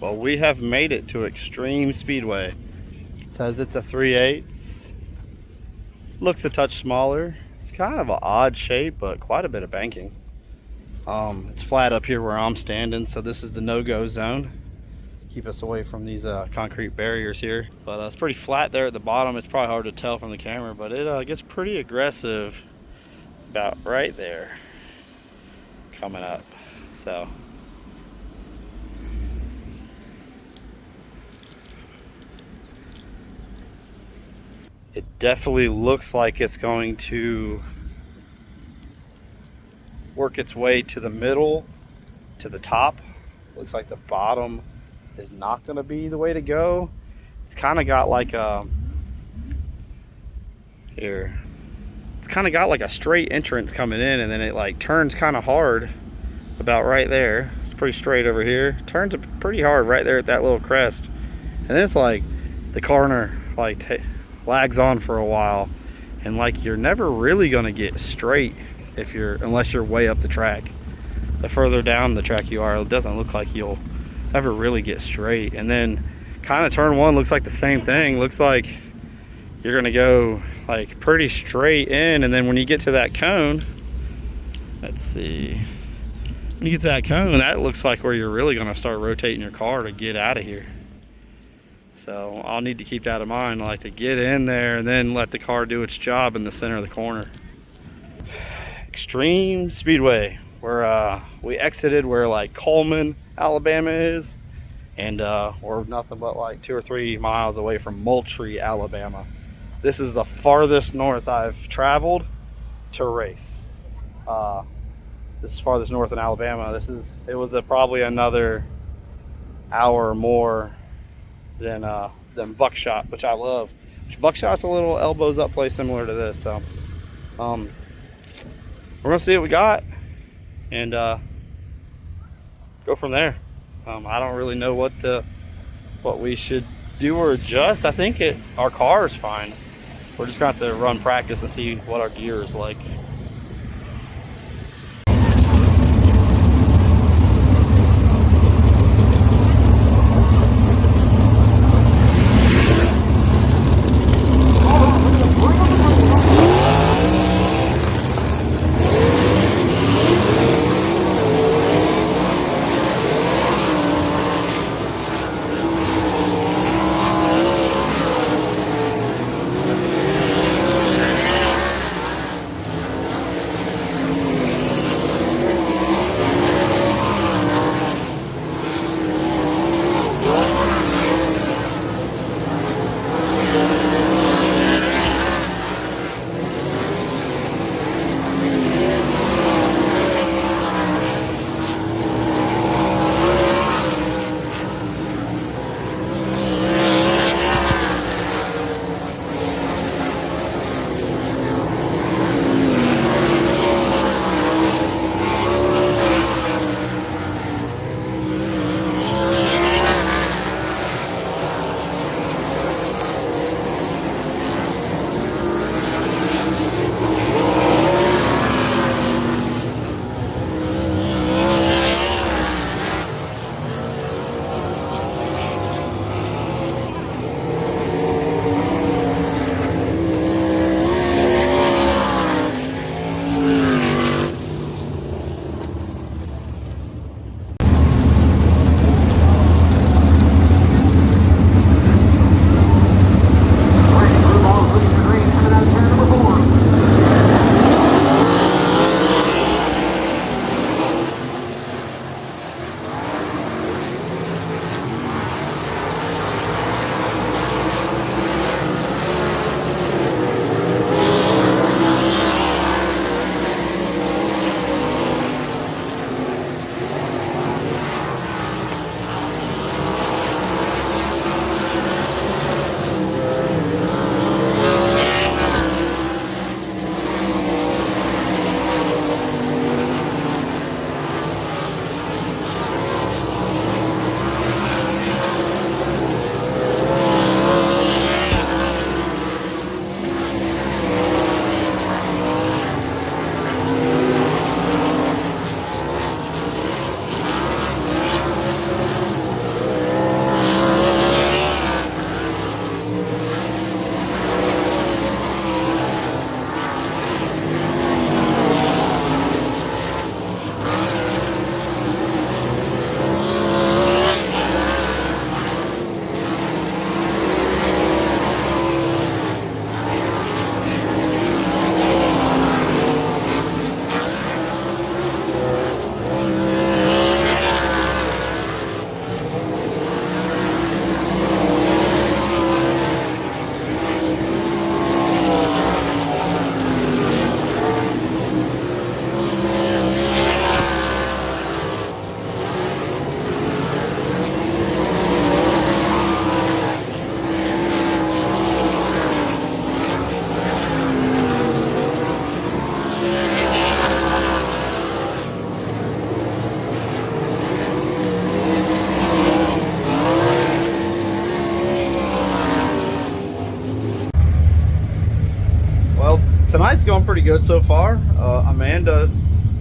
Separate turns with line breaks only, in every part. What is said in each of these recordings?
Well, we have made it to Xtreme Speedway. It says it's a 3/8. Looks a touch smaller. It's kind of an odd shape, but quite a bit of banking. It's flat up here where I'm standing, so this is the no-go zone. Keep us away from these concrete barriers here. But it's pretty flat there at the bottom. It's probably hard to tell from the camera, but it gets pretty aggressive about right there coming up. So it definitely looks like it's going to work its way to the middle, to the top. Looks like the bottom is not going to be the way to go. It's kind of got like a it's kind of got like a straight entrance coming in, and then it like turns kind of hard about right there. It's pretty straight over here, turns pretty hard right there at that little crest, and then it's like the corner like lags on for a while, and like you're never really going to get straight unless you're way up the track. The further down the track you are, it doesn't look like you'll ever really get straight. And then kind of turn one looks like the same thing. Looks like you're gonna go like pretty straight in, and then when you get to that cone, let's see, when you get to that cone, that looks like where you're really gonna start rotating your car to get out of here. So I'll need to keep that in mind, like to get in there and then let the car do its job in the center of the corner. Xtreme Speedway, where we exited where like Coleman, Alabama is, and we're nothing but like 2 or 3 miles away from Moultrie, Alabama. This is the farthest north I've traveled to race. This is farthest north in Alabama. It was probably another hour or more than Buckshot, which I love. Buckshot's a little elbows up place similar to this, so we're gonna see what we got and go from there. I don't really know what we should do or adjust. I think our car is fine. We're just gonna have to run practice and see what our gear is like. pretty good so far. Amanda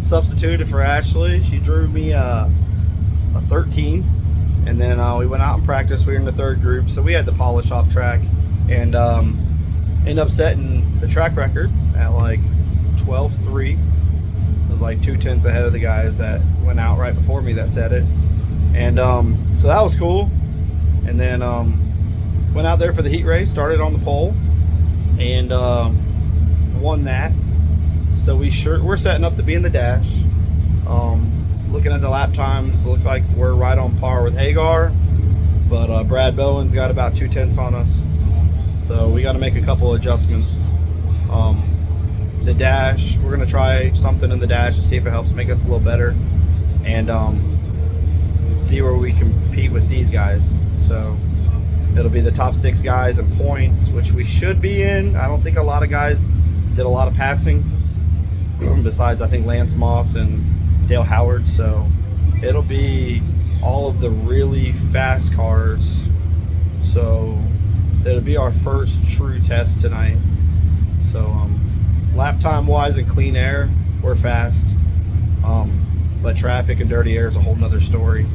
substituted for Ashley. She drew me a 13, and then we went out and practiced. We were in the third group, so we had to polish off track, and ended up setting the track record at like 12.3. It was like 2/10 ahead of the guys that went out right before me that set it, and so that was cool. And then went out there for the heat race, started on the pole, and won that. So we're setting up to be in the dash. Looking at the lap times, look like we're right on par with Hagar, but Brad Bowen's got about 2/10 on us, so we got to make a couple adjustments. The dash, we're gonna try something in the dash to see if it helps make us a little better, and see where we compete with these guys. So it'll be the top 6 guys in points, which we should be in. I don't think a lot of guys did a lot of passing besides I think Lance Moss and Dale Howard. So it'll be all of the really fast cars. So it'll be our first true test tonight. So lap time wise and clean air, we're fast, but traffic and dirty air is a whole nother story.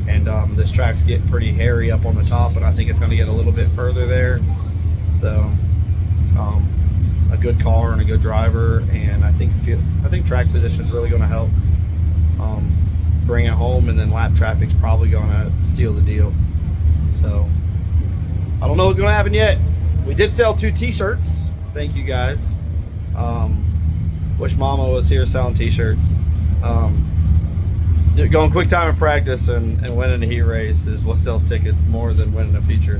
And this track's getting pretty hairy up on the top, and I think it's going to get a little bit further there. So a good car and a good driver, and I think track position is really going to help bring it home, and then lap traffic's probably going to seal the deal. So I don't know what's going to happen yet. We did sell 2 t-shirts. Thank you guys. Wish Mama was here selling t-shirts. Going quick time in practice and winning a heat race is what sells tickets more than winning a feature.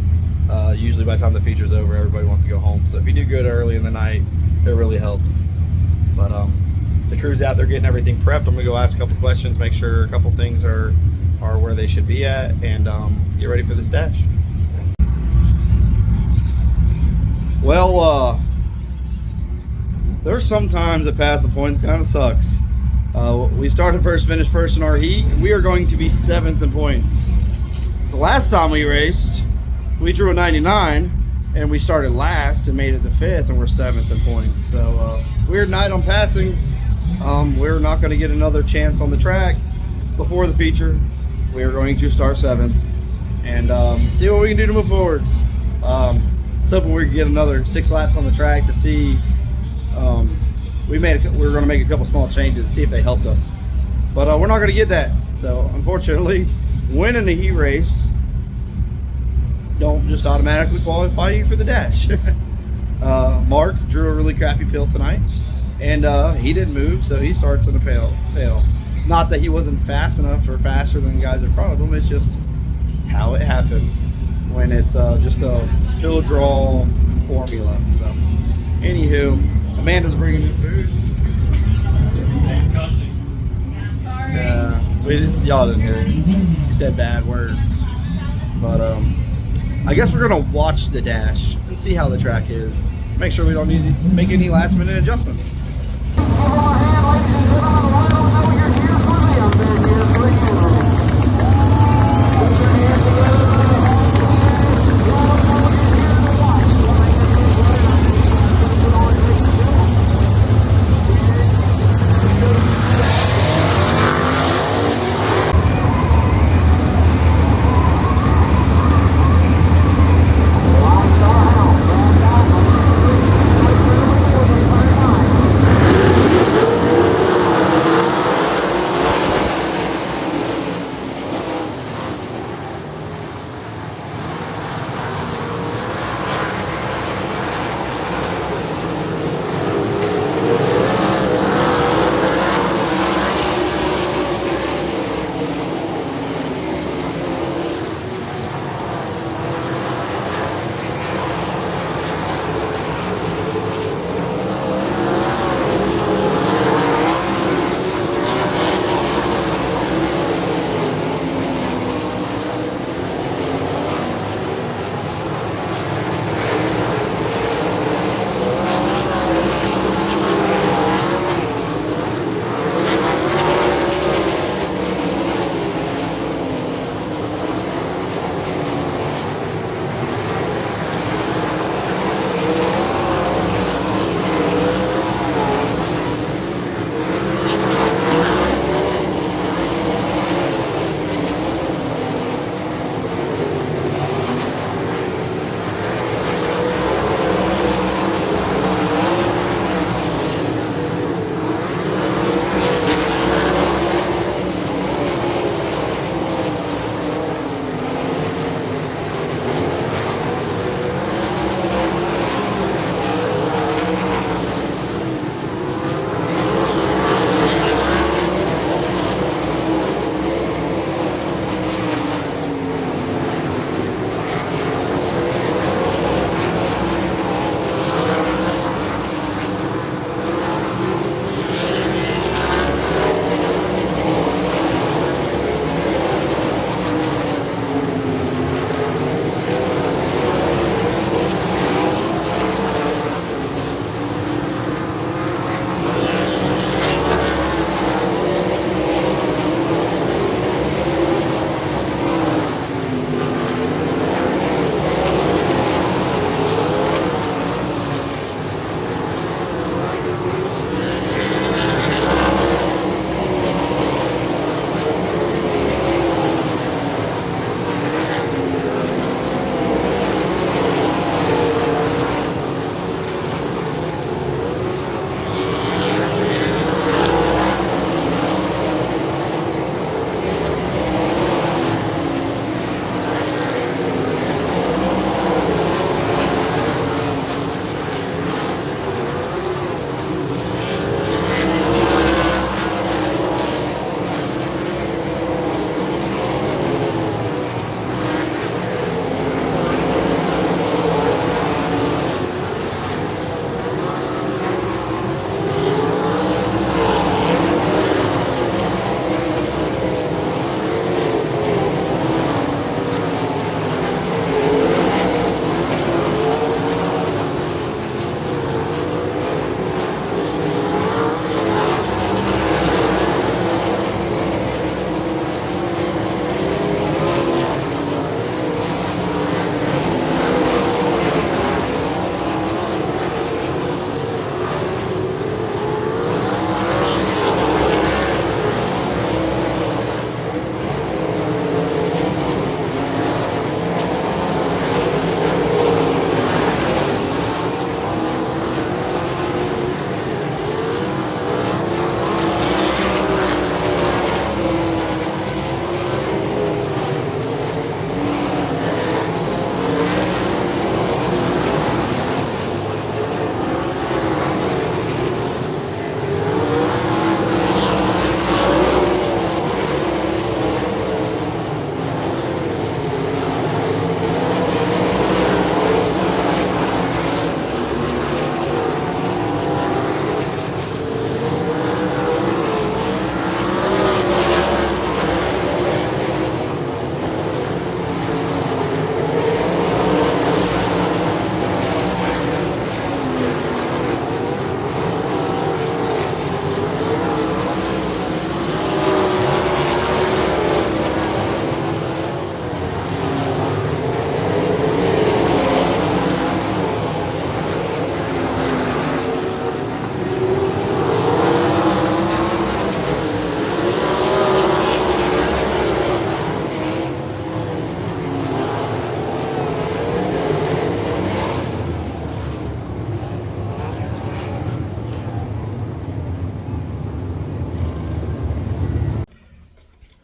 Usually by the time the feature's over, everybody wants to go home. So if you do good early in the night, it really helps. But the crew's out there getting everything prepped. I'm gonna go ask a couple questions, make sure a couple things are where they should be at, and get ready for this dash. Well, there's sometimes that passing points kind of sucks. We started first, finished first in our heat. We are going to be 7th in points. The last time we raced, we drew a 99, and we started last and made it to 5th, and we're 7th in points. So weird night on passing. We're not going to get another chance on the track before the feature. We are going to start 7th and see what we can do to move forwards. Just hoping we can get another 6 laps on the track to see. We're going to make a couple small changes to see if they helped us, but we're not going to get that. So unfortunately, winning the heat race don't just automatically qualify you for the dash. Mark drew a really crappy pill tonight, and he didn't move, so he starts in the tail. Not that he wasn't fast enough or faster than the guys in front of him. It's just how it happens when it's just a pill draw formula. So anywho, Amanda's bringing in food.
Thanks, cussing.
Sorry. Y'all didn't hear it. You said bad words. But I guess we're gonna watch the dash and see how the track is. Make sure we don't need to make any last minute adjustments.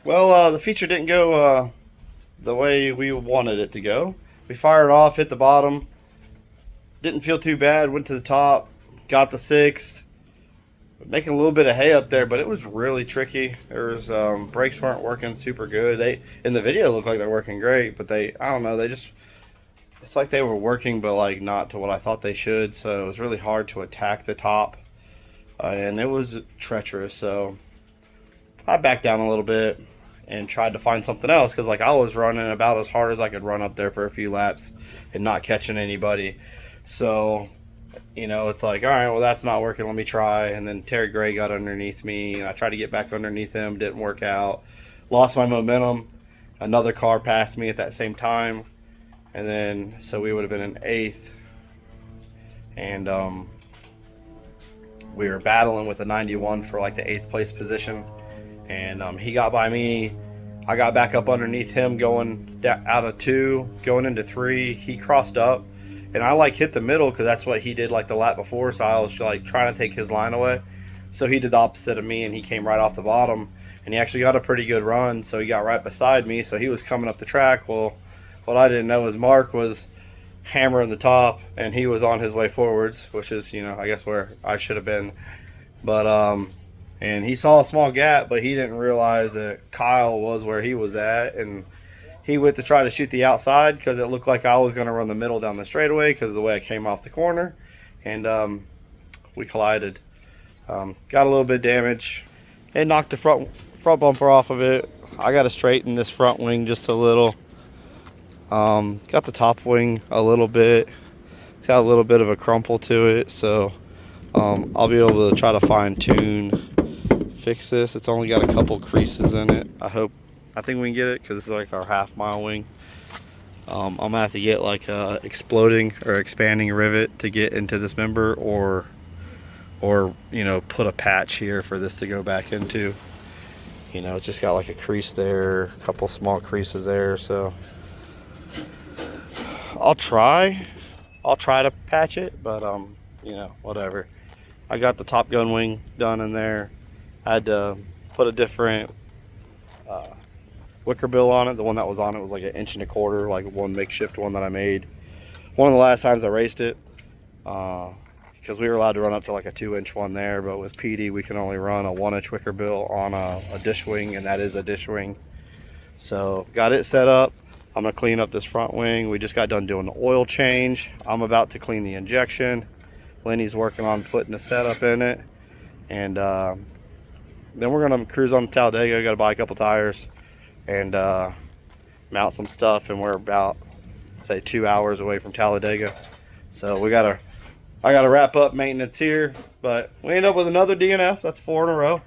Well, the feature didn't go the way we wanted it to go. We fired off, hit the bottom, didn't feel too bad, went to the top, got the 6th. Making a little bit of hay up there, but it was really tricky. There was brakes weren't working super good. They in the video looked like they're working great, but I don't know, it's like they were working, but like not to what I thought they should. So it was really hard to attack the top, and it was treacherous. So I backed down a little bit and tried to find something else, because like I was running about as hard as I could run up there for a few laps and not catching anybody. So it's like, all right, well, that's not working, let me try. And then Terry Gray got underneath me, and I tried to get back underneath him, didn't work out, lost my momentum. Another car passed me at that same time, and then so we would have been in 8th, and we were battling with a 91 for like the 8th place position, and he got by me. I got back up underneath him going out of 2, going into 3. He crossed up, and I like hit the middle because that's what he did like the lap before. So I was like trying to take his line away. So he did the opposite of me, and he came right off the bottom, and he actually got a pretty good run. So he got right beside me. So he was coming up the track. Well, what I didn't know is Mark was hammering the top, and he was on his way forwards, which is, I guess where I should have been. But and he saw a small gap, but he didn't realize that Kyle was where he was at, and he went to try to shoot the outside because it looked like I was going to run the middle down the straightaway because of the way I came off the corner, and we collided. Got a little bit of damage. It knocked the front bumper off of it. I got to straighten this front wing just a little. Got the top wing a little bit. It's got a little bit of a crumple to it, so I'll be able to try to fine tune, fix this. It's only got a couple creases in it. I think we can get it because it's like our half-mile wing. I'm gonna have to get like a exploding or expanding rivet to get into this member, or put a patch here for this to go back into. It's just got like a crease there, a couple small creases there. So I'll try to patch it, but whatever. I got the Top Gun wing done in there. I had to put a different wicker bill on it. The one that was on it was like 1.25 inches, like one makeshift one that I made. One of the last times I raced it, because we were allowed to run up to like a 2-inch one there, but with PD we can only run a 1-inch wicker bill on a dish wing, and that is a dish wing. So got it set up. I'm gonna clean up this front wing. We just got done doing the oil change. I'm about to clean the injection. Lenny's working on putting the setup in it, and then we're gonna cruise on to Talladega. Got to buy a couple tires and mount some stuff, and we're about, say, 2 hours away from Talladega. So I gotta wrap up maintenance here, but we end up with another DNF. That's 4 in a row.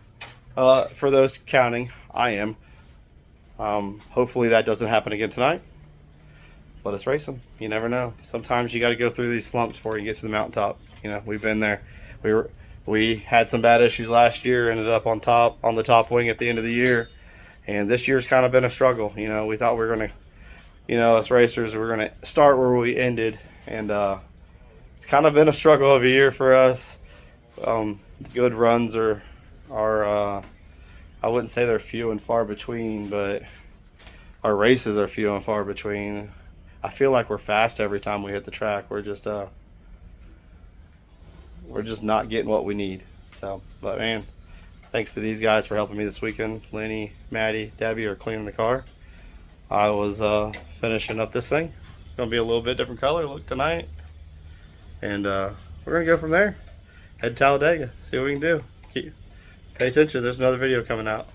For those counting, I am. Hopefully that doesn't happen again tonight, but it's racing. You never know. Sometimes you got to go through these slumps before you get to the mountaintop. We've been there. We had some bad issues last year, ended up on the top wing at the end of the year, and this year's kind of been a struggle. We thought we were going to, us racers, we're going to start where we ended, and it's kind of been a struggle of a year for us. Good runs are I wouldn't say they're few and far between, but our races are few and far between. I feel like we're fast every time we hit the track. We're just not getting what we need. So, but man, thanks to these guys for helping me this weekend. Lenny, Maddie, Debbie are cleaning the car. I was finishing up this thing. Gonna be a little bit different color look tonight, and we're gonna go from there. Head to Talladega, see what we can do. Pay attention. There's another video coming out.